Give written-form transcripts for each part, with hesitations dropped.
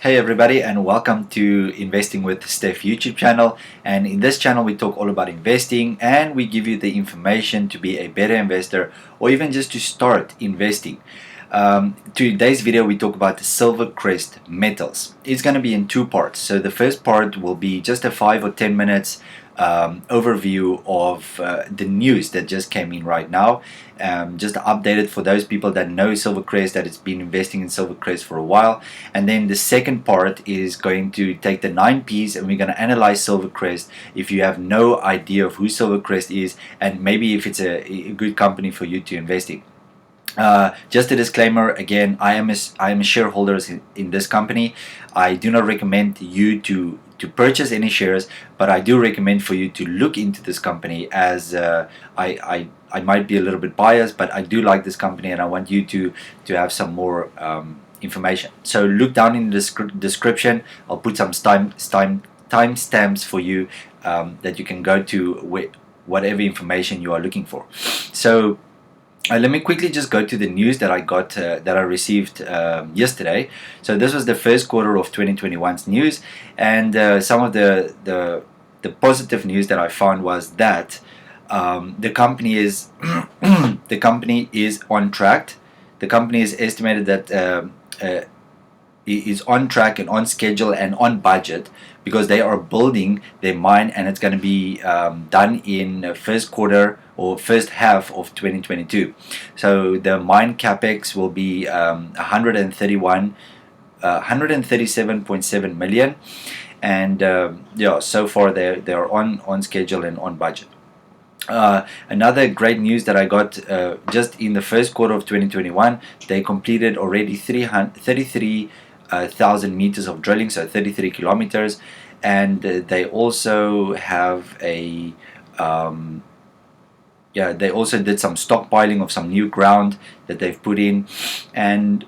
Hey everybody, and welcome to Investing with Steph YouTube channel. And in this channel we talk all about investing, and we give you the information to be a better investor or even just to start investing. Today's video we talk about the SilverCrest Metals. It's going to be in two parts. So the first part will be just a 5 or 10 minutes overview of the news that just came in right now. Just to update it for those people that know SilverCrest, that it's been investing in SilverCrest for a while. And then the second part is going to take the 9 P's, and we're going to analyze SilverCrest if you have no idea of who SilverCrest is, and maybe if it's a good company for you to invest in. Just a disclaimer again, I am a shareholder in this company. I do not recommend you to purchase any shares, but I do recommend for you to look into this company, as I might be a little bit biased, but I do like this company and I want you to have some more information. So look down in the description. I'll put some timestamps for you that you can go to whatever information you are looking for. So let me quickly just go to the news that I got that I received yesterday. So this was the first quarter of 2021's news, and some of the positive news that I found was that the company is the company is on track. The company is estimated that is on track and on schedule and on budget, because they are building their mine, and it's going to be done in first quarter or first half of 2022. So the mine capex will be 137.7 million, and yeah, so far they're on schedule and on budget. Another great news that I got just in the first quarter of 2021, they completed already 33,000 meters of drilling, so 33 kilometers, and they also have a they also did some stockpiling of some new ground that they've put in, and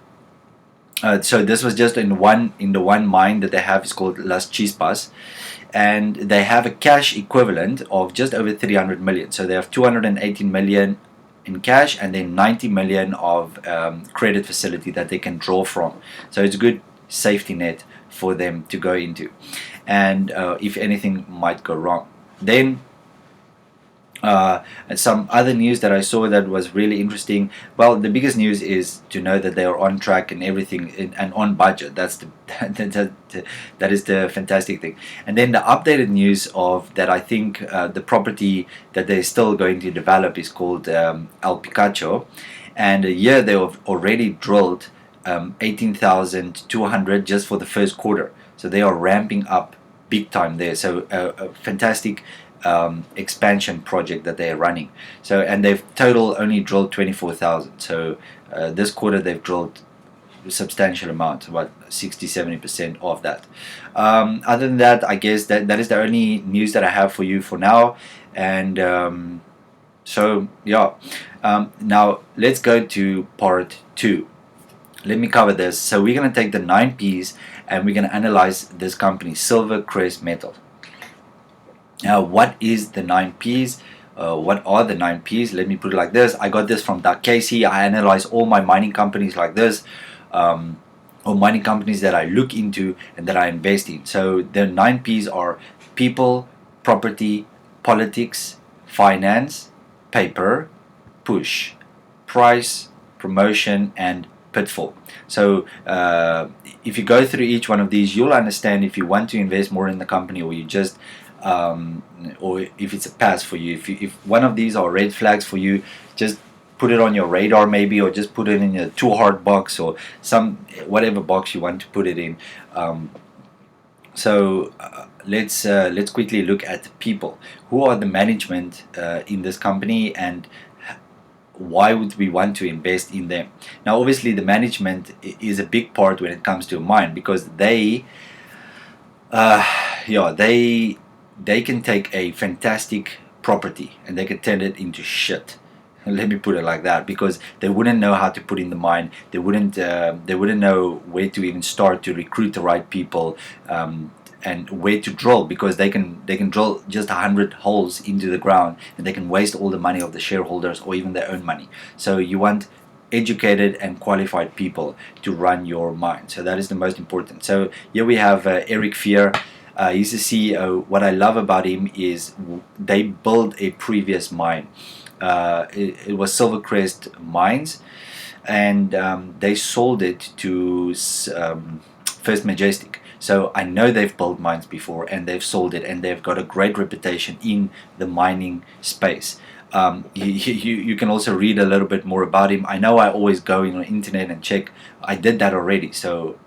so this was just in the one mine that they have. Is called Las Chispas, and they have a cash equivalent of just over 300 million. So they have 218 million in cash, and then 90 million of credit facility that they can draw from. So it's a good safety net for them to go into, and if anything might go wrong. Then and some other news that I saw that was really interesting. Well, the biggest news is to know that they are on track and everything, and on budget. That's that is the fantastic thing. And then the updated news of that, I think the property that they're still going to develop is called El Picacho, and here they have already drilled 18,200 just for the first quarter. So they are ramping up big time there. So a fantastic expansion project that they are running. So, and they've total only drilled 24,000. So this quarter they've drilled a substantial amount, about 60-70% of that. Other than that, I guess that is the only news that I have for you for now. And so yeah, now let's go to part 2. Let me cover this. So we're going to take the 9 P's and we're going to analyze this company, SilverCrest Metals. Now, what is the 9 P's? What are the 9 P's? Let me put it like this. I got this from Doug Casey. I analyze all my mining companies like this, or mining companies that I look into and that I invest in. So the 9 P's are people, property, politics, finance, paper, push, price, promotion, and pitfall. So if you go through each one of these, you'll understand if you want to invest more in the company, or you just or if it's a pass for you. If one of these are red flags for you, just put it on your radar maybe, or just put it in a too hard box, or whatever box you want to put it in. So let's quickly look at people. Who are the management in this company, and why would we want to invest in them? Now, obviously, the management is a big part when it comes to a mine, because they can take a fantastic property and they can turn it into shit. Let me put it like that, because they wouldn't know how to put in the mine. They wouldn't know where to even start to recruit the right people, and where to drill, because they can drill just 100 holes into the ground, and they can waste all the money of the shareholders or even their own money. So you want educated and qualified people to run your mine. So that is the most important. So here we have Eric Fear. He's the CEO. What I love about him is they built a previous mine. It was SilverCrest Mines, and they sold it to First Majestic. So I know they've built mines before and they've sold it, and they've got a great reputation in the mining space. You can also read a little bit more about him. I know I always go on the internet and check. I did that already, so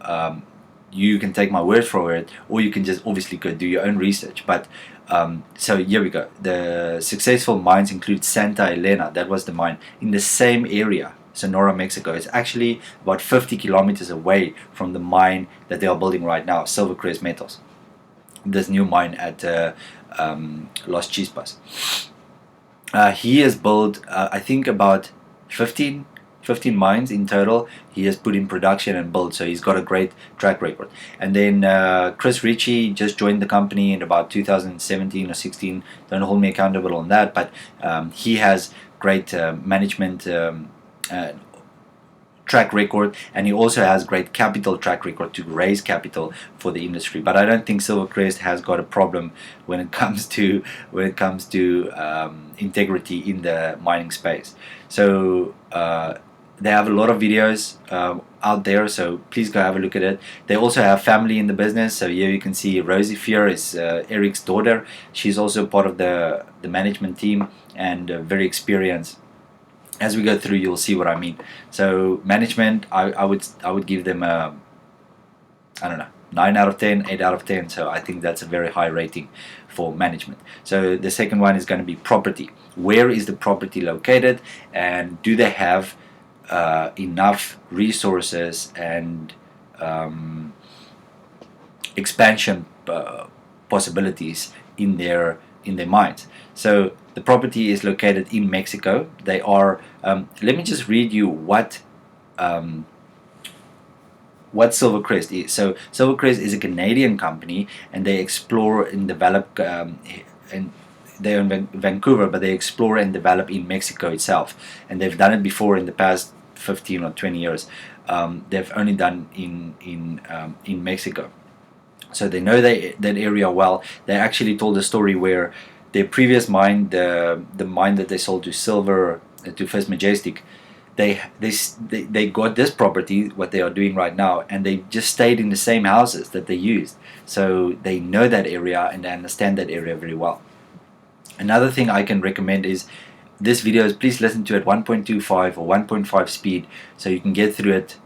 you can take my word for it, or you can just obviously go do your own research. But so here we go. The successful mines include Santa Elena. That was the mine in the same area, Sonora, Mexico. It's actually about 50 kilometers away from the mine that they are building right now, SilverCrest Metals. This new mine at Las Chispas. He has built, I think, about 15 mines in total. He has put in production and built, so he's got a great track record. And then Chris Ritchie just joined the company in about 2017 or 16. Don't hold me accountable on that, but he has great management track record, and he also has great capital track record to raise capital for the industry. But I don't think SilverCrest has got a problem when it comes to integrity in the mining space. So they have a lot of videos out there, so please go have a look at it. They also have family in the business. So here you can see Rosie Fear is Eric's daughter. She's also part of the management team and very experienced. As we go through, you'll see what I mean. So management, I would give them a, I don't know, 9 out of 10, 8 out of 10. So I think that's a very high rating for management. So the second one is going to be property. Where is the property located, and do they have enough resources and expansion possibilities in their mines? So the property is located in Mexico. They are. Let me just read you what SilverCrest is. So SilverCrest is a Canadian company, and they explore and develop. And they're in Vancouver, but they explore and develop in Mexico itself. And they've done it before in the past 15 or 20 years. They've only done in Mexico. So they know that area well. They actually told a story where their previous mine, the mine that they sold to First Majestic, they got this property, what they are doing right now, and they just stayed in the same houses that they used. So they know that area and they understand that area very well. Another thing I can recommend is this video. Please listen to it 1.25 or 1.5 speed, so you can get through it.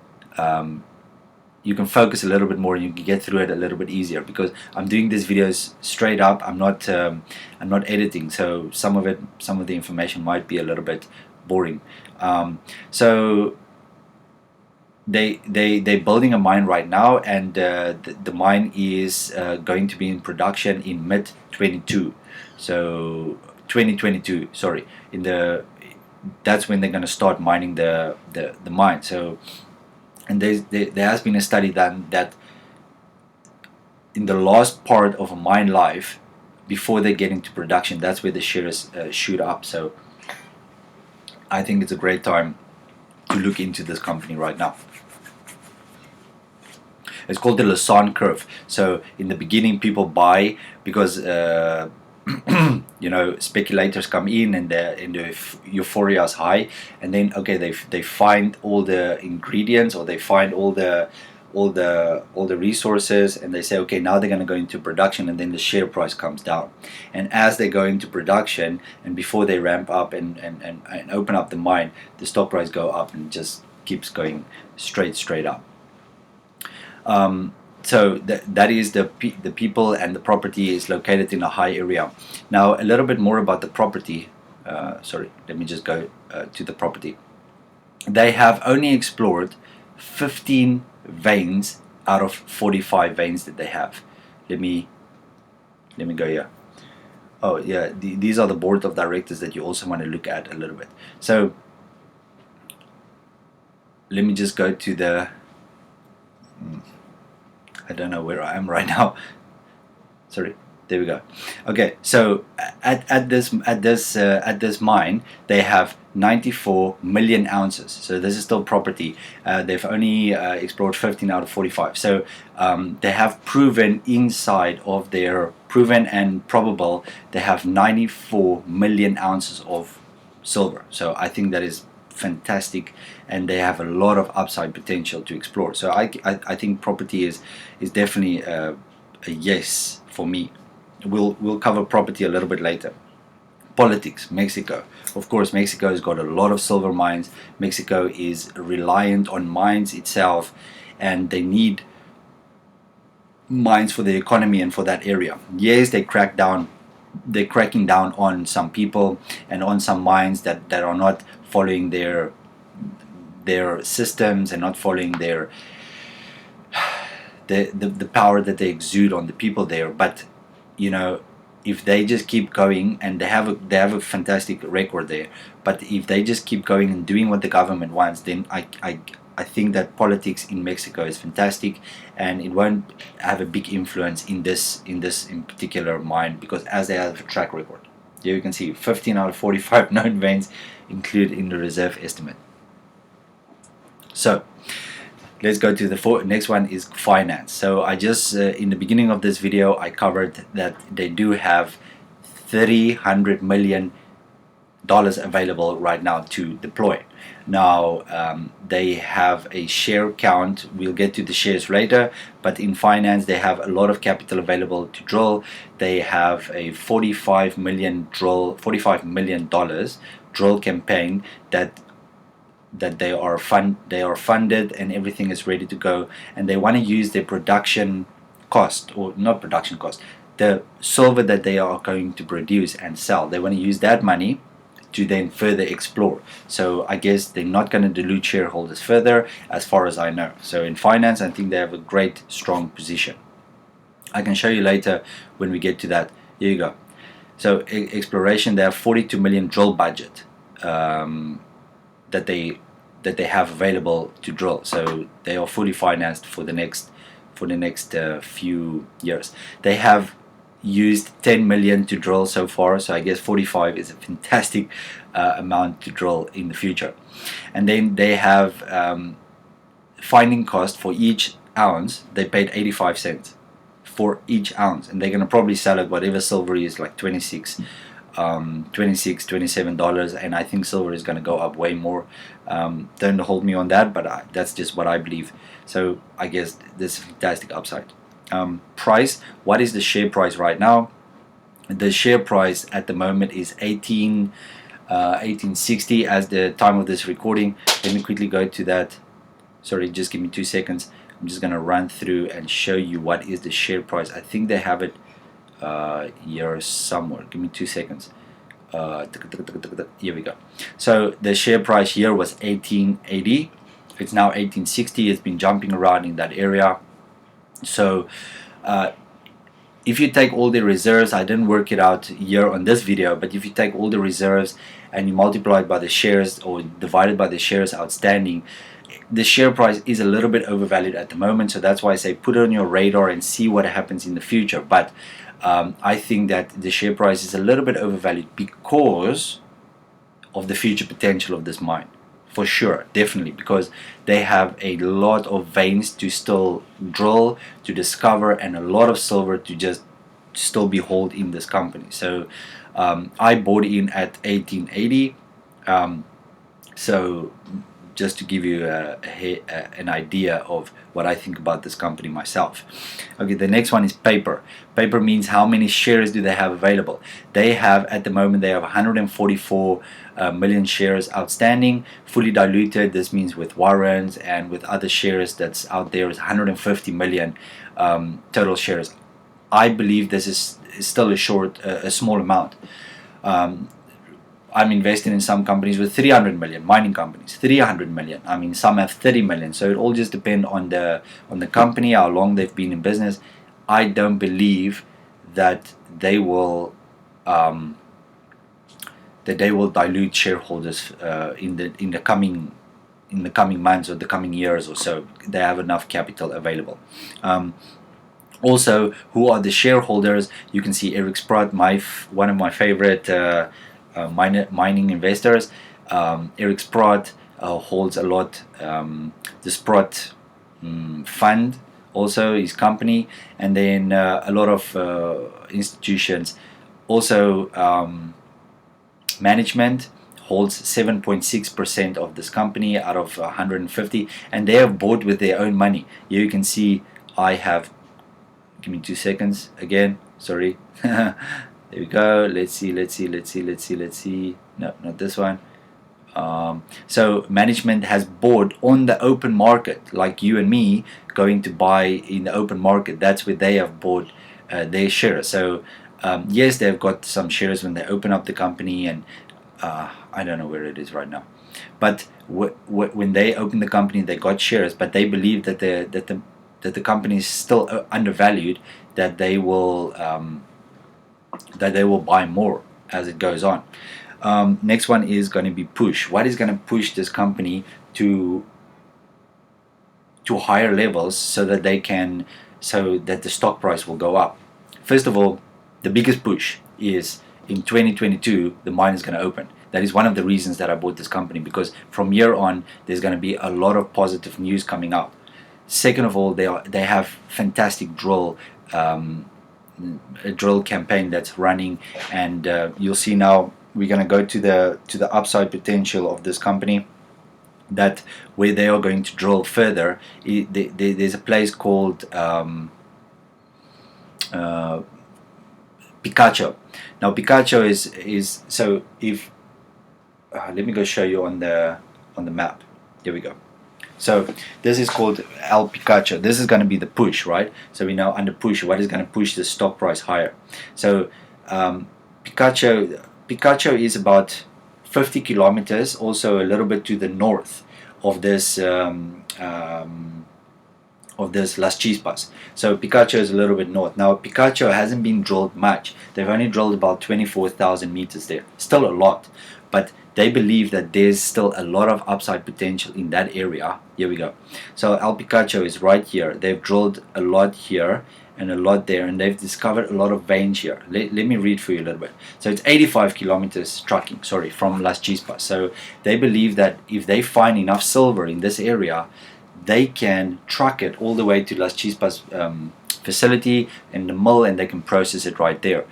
You can focus a little bit more, and you can get through it a little bit easier, because I'm doing these videos straight up. I'm not editing, so some of the information might be a little bit boring. So they're building a mine right now, and the mine is going to be in production in mid 22. So 2022, sorry. That's when they're going to start mining the mine. So. And there has been a study done that in the last part of a mine life, before they get into production, that's where the shares shoot up. So I think it's a great time to look into this company right now. It's called the Lassonde curve. So in the beginning, people buy because speculators come in, and the euphoria is high, and then they find all the ingredients, or they find all the resources, and they say, okay, now they're going to go into production, and then the share price comes down. And as they go into production, and before they ramp up and open up the mine, the stock price go up and just keeps going straight up. So that is the people, and the property is located in a high area. Now a little bit more about the property. Sorry, let me just go to the property. They have only explored 15 veins out of 45 veins that they have. Let me go here. Oh yeah, these are the board of directors that you also want to look at a little bit. So let me just go to the. I don't know where I am right now. Sorry. There we go. Okay, so at this mine, they have 94 million ounces. So this is still property. They've only explored 15 out of 45. So they have proven inside of their proven and probable. They have 94 million ounces of silver. So I think that is fantastic, and they have a lot of upside potential to explore. So I think property is definitely a yes for me. We'll cover property a little bit later. Politics, Mexico. Of course, Mexico has got a lot of silver mines. Mexico is reliant on mines itself, and they need mines for the economy and for that area. Yes, they're cracking down on some people and on some mines that are not following their systems and not following their the power that they exude on the people there. But you know, if they just keep going, and they have a fantastic record there, but if they just keep going and doing what the government wants, then I think that politics in Mexico is fantastic, and it won't have a big influence in this in particular mine, because as they have a track record. Here you can see 15 out of 45 known veins included in the reserve estimate. So let's go to the next one is Phinance. So I just in the beginning of this video I covered that they do have $300 million available right now to deploy. Now they have a share count. We'll get to the shares later, but in Phinance they have a lot of capital available to drill. They have a $45 million drill campaign that they are funded, and everything is ready to go, and they want to use their production cost, or not production cost, the silver that they are going to produce and sell. They want to use that money to then further explore. So I guess they're not going to dilute shareholders further, as far as I know. So in Phinance, I think they have a great strong position. I can show you later when we get to that. Here you go. So exploration, they have 42 million drill budget that they have available to drill. So they are fully financed for the next few years. They have used 10 million to drill so far, so I guess 45 is a fantastic amount to drill in the future. And then they have finding cost for each ounce. They paid 85 cents for each ounce, and they're gonna probably sell it whatever silver is, like $26, $27, and I think silver is gonna go up way more. Don't hold me on that, but that's just what I believe. So I guess this is fantastic upside. Price, what is the share price right now? The share price at the moment is 1860 as the time of this recording. Let me quickly go to that. Sorry, just give me 2 seconds. I'm just gonna run through and show you what is the share price. I think they have it here somewhere. Give me 2 seconds. Here we go. So the share price here was 1880. It's now 1860. It's been jumping around in that area. So if you take all the reserves, I didn't work it out here on this video, but if you take all the reserves and you multiply it by the shares, or divide it by the shares outstanding, the share price is a little bit overvalued at the moment. So that's why I say put it on your radar and see what happens in the future. But I think that the share price is a little bit overvalued because of the future potential of this mine. For sure, definitely, because they have a lot of veins to still drill, to discover, and a lot of silver to just still be held in this company. So I bought in at 1880. So just to give you an idea of what I think about this company myself. Okay, the next one is paper. Paper means how many shares do they have available. They have, at the moment, they have 144 million shares outstanding, fully diluted. This means with warrants and with other shares that's out there is 150 million total shares. I believe this is still a small amount. I'm investing in some companies with 300 million, mining companies, 300 million. I mean, some have 30 million. So it all just depends on the company, how long they've been in business. I don't believe that they will dilute shareholders in the coming months or the coming years or so. They have enough capital available. Also, who are the shareholders? You can see Eric Sprott, one of my favorite mining investors. Eric Sprott holds a lot. The Sprott fund, also his company, and then a lot of institutions. Also, management holds 7.6% of this company out of 150, and they have bought with their own money. Here you can see I have. Give me 2 seconds again. Sorry. There we go. Let's see. No, not this one. So management has bought on the open market, like you and me going to buy in the open market. That's where they have bought their shares. So yes, they've got some shares when they open up the company, and I don't know where it is right now. But when they open the company, they got shares, but they believe that the company is still undervalued. That they will buy more as it goes on. Next one is going to be push. What is going to push this company to higher levels so that the stock price will go up? First of all, the biggest push is in 2022 the mine is going to open. That is one of the reasons that I bought this company, because from here on there's going to be a lot of positive news coming out. Second of all, they have fantastic drill campaign that's running, and you'll see now. We're going to go to the upside potential of this company, that where they are going to drill further. There's a place called Picacho. Now Picacho is so if let me go show you on the map. Here we go. So this is called El Picacho. This is going to be the push, right? So we know under push, what is going to push the stock price higher. So Picacho is about 50 kilometers, also a little bit to the north of this Las Chispas. So Picacho is a little bit north. Now Picacho hasn't been drilled much. They've only drilled about 24,000 meters there. Still a lot, but they believe that there's still a lot of upside potential in that area. Here we go. So El Picacho is right here. They've drilled a lot here and a lot there, and they've discovered a lot of veins here. Let me read for you a little bit. So it's 85 kilometers trucking, from Las Chispas. So they believe that if they find enough silver in this area, they can truck it all the way to Las Chispas facility in the mill, and they can process it right there.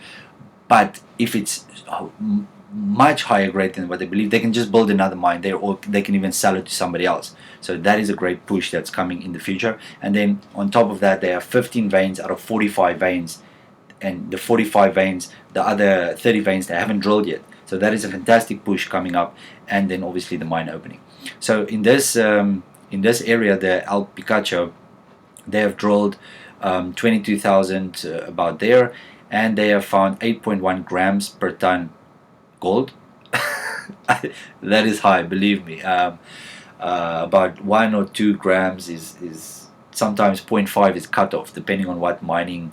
But if it's much higher grade than what they believe, they can just build another mine there, or they can even sell it to somebody else. So that is a great push that's coming in the future. And then on top of that, they have 15 veins out of 45 veins, and the 45 veins, the other 30 veins, they haven't drilled yet. So that is a fantastic push coming up. And then obviously the mine opening. So in this area, the El Picacho, they have drilled 22,000 about there, and they have found 8.1 grams per ton gold. That is high, believe me. About 1 or 2 grams is sometimes 0.5 is cut off, depending on what mining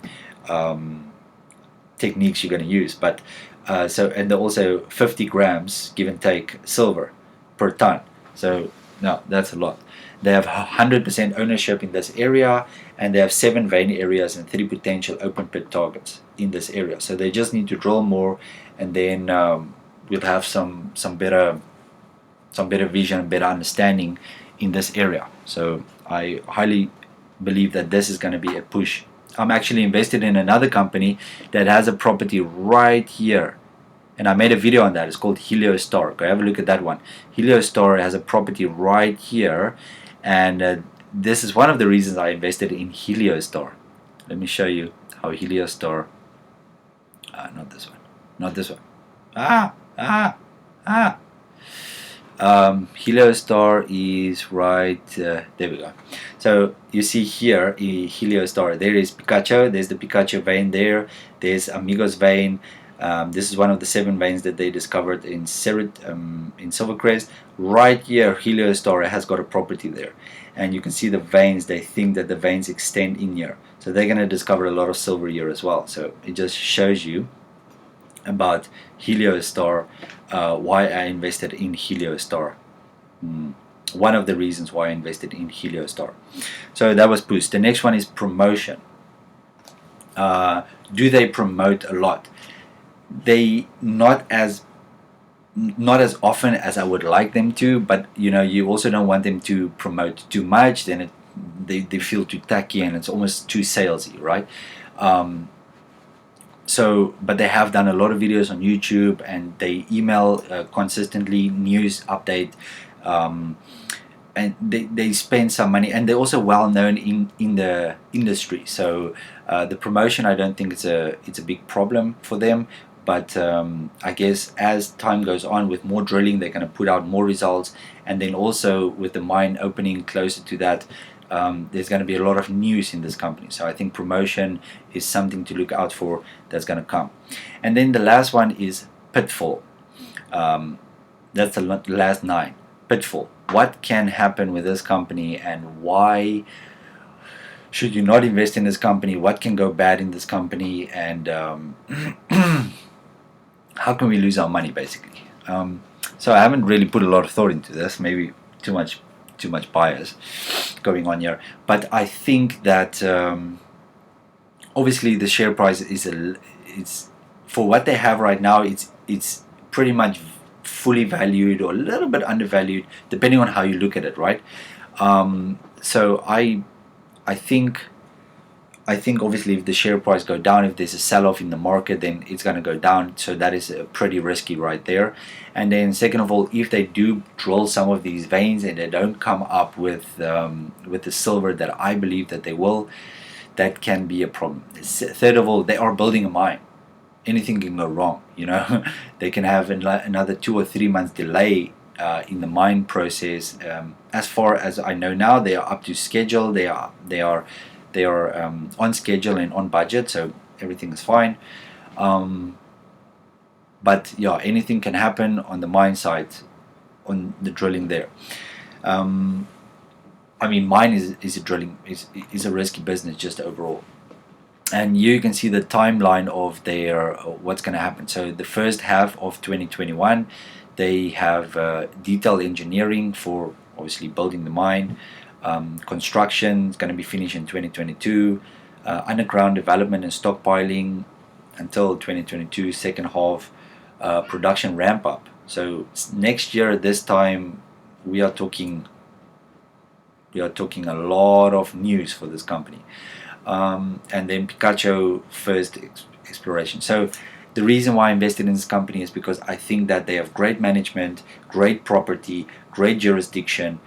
techniques you're going to use. But and also 50 grams, give and take, silver per ton. So no, that's a lot. They have 100% ownership in this area, and they have 7 vein areas and 3 potential open pit targets in this area. So they just need to drill more, and then we'll have some better vision, better understanding in this area. So I highly believe that this is going to be a push. I'm actually invested in another company that has a property right here, and I made a video on that. It's called Heliostar. Go have a look at that one. Heliostar has a property right here, and this is one of the reasons I invested in Heliostar. Let me show you how Heliostar. Not this one. Heliostar is right there we go. So you see here Heliostar, there is Picacho, there's the Picacho vein there, there's Amigos vein. This is one of the 7 veins that they discovered in SilverCrest. Right here Heliostar has got a property there, and you can see the veins. They think that the veins extend in here, so they're going to discover a lot of silver here as well. So it just shows you about Heliostar, why I invested in Heliostar. One of the reasons why I invested in Heliostar. So that was push. The next one is promotion. Do they promote a lot? They not as often as I would like them to, but you also don't want them to promote too much. Then they feel too tacky and it's almost too salesy, right? But they have done a lot of videos on YouTube, and they email consistently, news update, and they spend some money, and they're also well known in the industry. So the promotion, I don't think it's a big problem for them. But I guess as time goes on, with more drilling, they're going to put out more results, and then also with the mine opening closer to that, there's going to be a lot of news in this company. So I think promotion is something to look out for that's going to come. And then the last one is Pitfall. That's the last 9. Pitfall. What can happen with this company, and why should you not invest in this company? What can go bad in this company, and how can we lose our money, basically? So I haven't really put a lot of thought into this. Maybe too much bias going on here. But I think that obviously the share price it's for what they have right now. It's pretty much fully valued or a little bit undervalued, depending on how you look at it, right? So I think obviously if the share price go down, if there's a sell-off in the market, then it's going to go down. So that is pretty risky right there. And then second of all, if they do drill some of these veins and they don't come up with the silver that I believe that they will, that can be a problem. Third of all, they are building a mine. Anything can go wrong, They can have another 2 or 3 months delay in the mine process. As far as I know now, they are up to schedule. They are on schedule and on budget, so everything is fine. But yeah, anything can happen on the mine site, on the drilling there. I mean, mine is a risky business just overall. And you can see the timeline of their what's going to happen. So the first half of 2021, they have detailed engineering for obviously building the mine. Construction is going to be finished in 2022. Underground development and stockpiling until 2022. Second half, production ramp up. So next year at this time, we are talking a lot of news for this company. And then Picacho first exploration. So the reason why I invested in this company is because I think that they have great management, great property, great jurisdiction.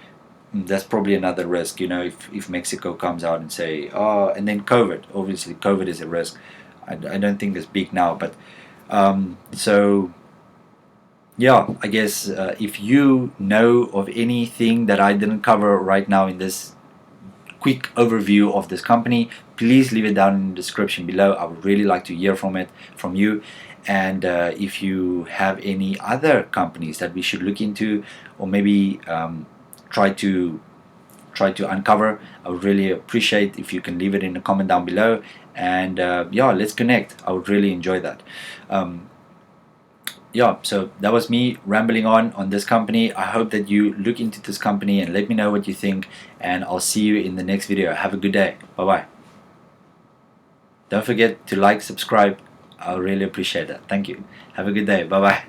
That's probably another risk, if Mexico comes out and say, and then COVID. Obviously, COVID is a risk. I don't think it's big now, but so yeah, I guess if you know of anything that I didn't cover right now in this quick overview of this company, please leave it down in the description below. I would really like to hear from you. And if you have any other companies that we should look into, or maybe try to uncover, I would really appreciate if you can leave it in the comment down below. And yeah, let's connect. I would really enjoy that. Yeah, so that was me rambling on this company. I hope that you look into this company and let me know what you think, and I'll see you in the next video. Have a good day. Bye bye. Don't forget to like, subscribe. I'll really appreciate that. Thank you. Have a good day. Bye bye.